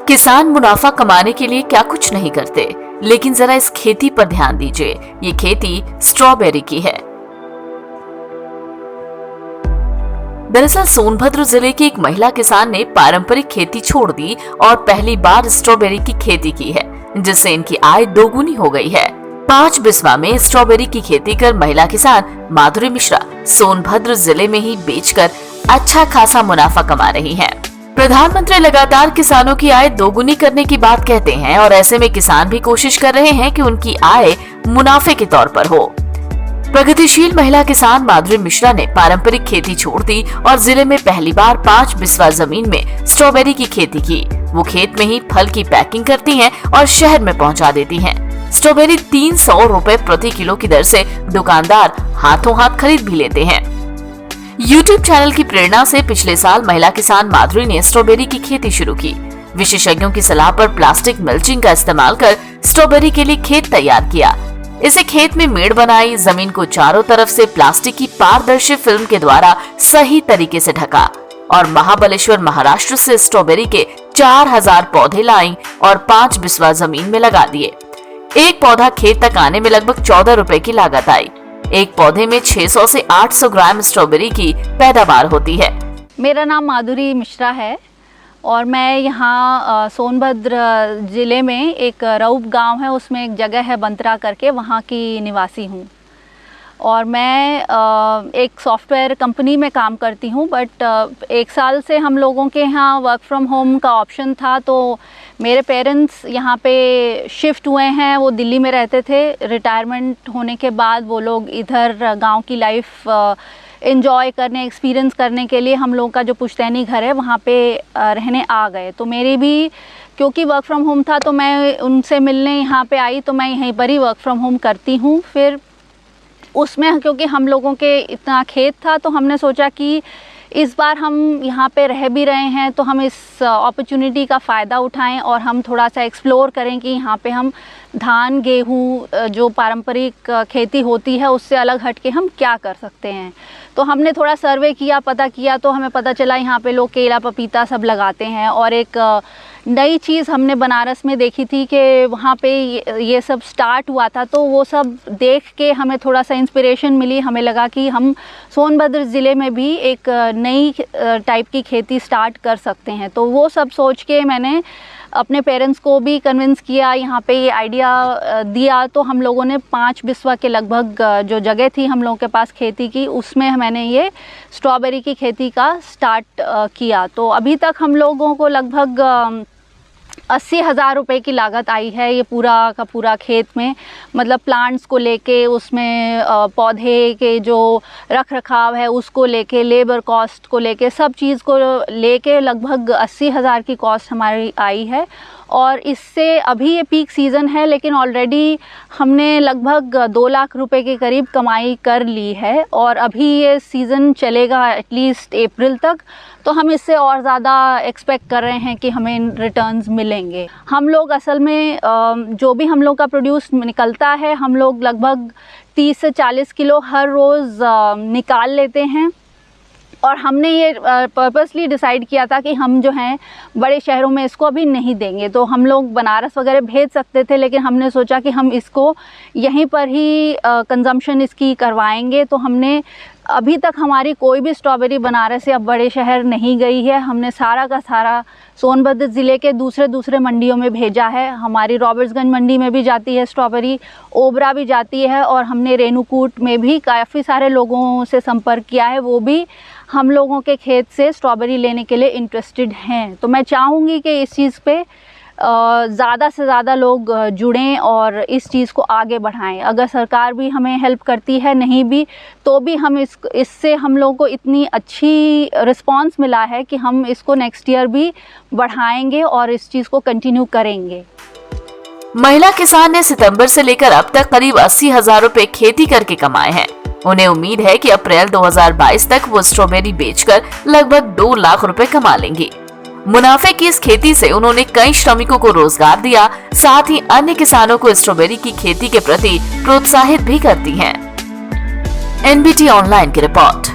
किसान मुनाफा कमाने के लिए क्या कुछ नहीं करते, लेकिन जरा इस खेती पर ध्यान दीजिए। ये खेती स्ट्रॉबेरी की है। दरअसल सोनभद्र जिले की एक महिला किसान ने पारंपरिक खेती छोड़ दी और पहली बार स्ट्रॉबेरी की खेती की है, जिससे इनकी आय दोगुनी हो गई है। 5 बिस्वा में स्ट्रॉबेरी की खेती कर महिला किसान माधुरी मिश्रा सोनभद्र जिले में ही बेचकर अच्छा खासा मुनाफा कमा रही हैं। प्रधानमंत्री लगातार किसानों की आय दोगुनी करने की बात कहते हैं और ऐसे में किसान भी कोशिश कर रहे हैं कि उनकी आय मुनाफे के तौर पर हो। प्रगतिशील महिला किसान माधुरी मिश्रा ने पारंपरिक खेती छोड़ दी और जिले में पहली बार 5 बिस्वा जमीन में स्ट्रॉबेरी की खेती की। वो खेत में ही फल की पैकिंग करती हैं और शहर में पहुंचा देती हैं। स्ट्रॉबेरी 300 रुपए प्रति किलो की दर से दुकानदार हाथों हाथ खरीद भी लेते हैं। YouTube चैनल की प्रेरणा से पिछले साल महिला किसान माधुरी ने स्ट्रॉबेरी की खेती शुरू की। विशेषज्ञों की सलाह पर प्लास्टिक मल्चिंग का इस्तेमाल कर स्ट्रॉबेरी के लिए खेत तैयार किया। इसे खेत में मेड़ बनाई, जमीन को चारों तरफ से प्लास्टिक की पारदर्शी फिल्म के द्वारा सही तरीके से ढका और महाबलेश्वर महाराष्ट्र से स्ट्रॉबेरी के 4000 पौधे लाई और 5 बिस्वा जमीन में लगा दिए। एक पौधा खेत तक आने में लगभग 14 रुपए की लागत आई। एक पौधे में 600 से 800 ग्राम स्ट्रॉबेरी की पैदावार होती है। मेरा नाम माधुरी मिश्रा है और मैं यहाँ सोनभद्र ज़िले में एक रऊप गांव है, उसमें एक जगह है बंतरा करके, वहाँ की निवासी हूँ। और मैं एक सॉफ्टवेयर कंपनी में काम करती हूँ, बट 1 साल से हम लोगों के यहाँ वर्क फ्रॉम होम का ऑप्शन था, तो मेरे पेरेंट्स यहाँ पे शिफ्ट हुए हैं। वो दिल्ली में रहते थे। रिटायरमेंट होने के बाद वो लोग इधर गांव की लाइफ एंजॉय करने, एक्सपीरियंस करने के लिए हम लोगों का जो पुश्तैनी घर है वहाँ पे रहने आ गए। तो मेरी भी क्योंकि वर्क फ्रॉम होम था तो मैं उनसे मिलने यहाँ पे आई, तो मैं यहीं पर ही वर्क फ्रॉम होम करती हूँ। फिर उसमें क्योंकि हम लोगों के इतना खेत था तो हमने सोचा कि इस बार हम यहाँ पे रह भी रहे हैं तो हम इस अपॉर्चुनिटी का फ़ायदा उठाएं और हम थोड़ा सा एक्सप्लोर करें कि यहाँ पे हम धान, गेहूँ जो पारंपरिक खेती होती है उससे अलग हट के हम क्या कर सकते हैं। तो हमने थोड़ा सर्वे किया, पता किया, तो हमें पता चला यहाँ पे लोग केला, पपीता सब लगाते हैं। और एक नई चीज़ हमने बनारस में देखी थी कि वहाँ पे ये सब स्टार्ट हुआ था, तो वो सब देख के हमें थोड़ा सा इंस्पिरेशन मिली। हमें लगा कि हम सोनभद्र ज़िले में भी एक नई टाइप की खेती स्टार्ट कर सकते हैं। तो वो सब सोच के मैंने अपने पेरेंट्स को भी कन्विंस किया, यहाँ पे ये आइडिया दिया। तो हम लोगों ने 5 बिस्वा के लगभग जो जगह थी हम लोगों के पास खेती की, उसमें मैंने ये स्ट्रॉबेरी की खेती का स्टार्ट किया। तो अभी तक हम लोगों को लगभग 80,000 रुपये की लागत आई है ये पूरा का पूरा खेत में। मतलब प्लांट्स को लेके, उसमें पौधे के जो रख रखाव है उसको लेके, लेबर कॉस्ट को लेके, सब चीज़ को लेके लगभग 80,000 की कॉस्ट हमारी आई है। और इससे अभी ये पीक सीज़न है, लेकिन ऑलरेडी हमने लगभग 2 लाख रुपए के करीब कमाई कर ली है और अभी ये सीज़न चलेगा एटलीस्ट अप्रैल तक। तो हम इससे और ज़्यादा एक्सपेक्ट कर रहे हैं कि हमें रिटर्न्स मिलेंगे। हम लोग असल में जो भी हम लोग का प्रोड्यूस निकलता है, हम लोग लगभग 30 से 40 किलो हर रोज़ निकाल लेते हैं। और हमने ये पर्पसली डिसाइड किया था कि हम जो हैं बड़े शहरों में इसको अभी नहीं देंगे। तो हम लोग बनारस वगैरह भेज सकते थे, लेकिन हमने सोचा कि हम इसको यहीं पर ही कंजम्पशन इसकी करवाएंगे। तो हमने अभी तक हमारी कोई भी स्ट्रॉबेरी बनारस या बड़े शहर नहीं गई है। हमने सारा का सारा सोनभद्र ज़िले के दूसरे मंडियों में भेजा है। हमारी रॉबर्ट्सगंज मंडी में भी जाती है स्ट्रॉबेरी, ओबरा भी जाती है, और हमने रेणुकूट में भी काफ़ी सारे लोगों से संपर्क किया है, वो भी हम लोगों के खेत से स्ट्रॉबेरी लेने के लिए इंटरेस्टेड हैं। तो मैं चाहूँगी कि इस चीज़ पे ज़्यादा से ज़्यादा लोग जुड़ें और इस चीज़ को आगे बढ़ाएं। अगर सरकार भी हमें हेल्प करती है, नहीं भी तो भी हम इससे हम लोगों को इतनी अच्छी रिस्पांस मिला है कि हम इसको नेक्स्ट ईयर भी बढ़ाएंगे और इस चीज़ को कंटिन्यू करेंगे। महिला किसान ने सितंबर से लेकर अब तक करीब 80,000 रुपए खेती करके कमाए हैं। उन्हें उम्मीद है कि अप्रैल 2022 तक वो स्ट्रॉबेरी बेचकर लगभग 2 लाख रुपए कमा लेंगी। मुनाफे की इस खेती से उन्होंने कई श्रमिकों को रोजगार दिया, साथ ही अन्य किसानों को स्ट्रॉबेरी की खेती के प्रति प्रोत्साहित भी करती हैं। NBT ऑनलाइन की रिपोर्ट।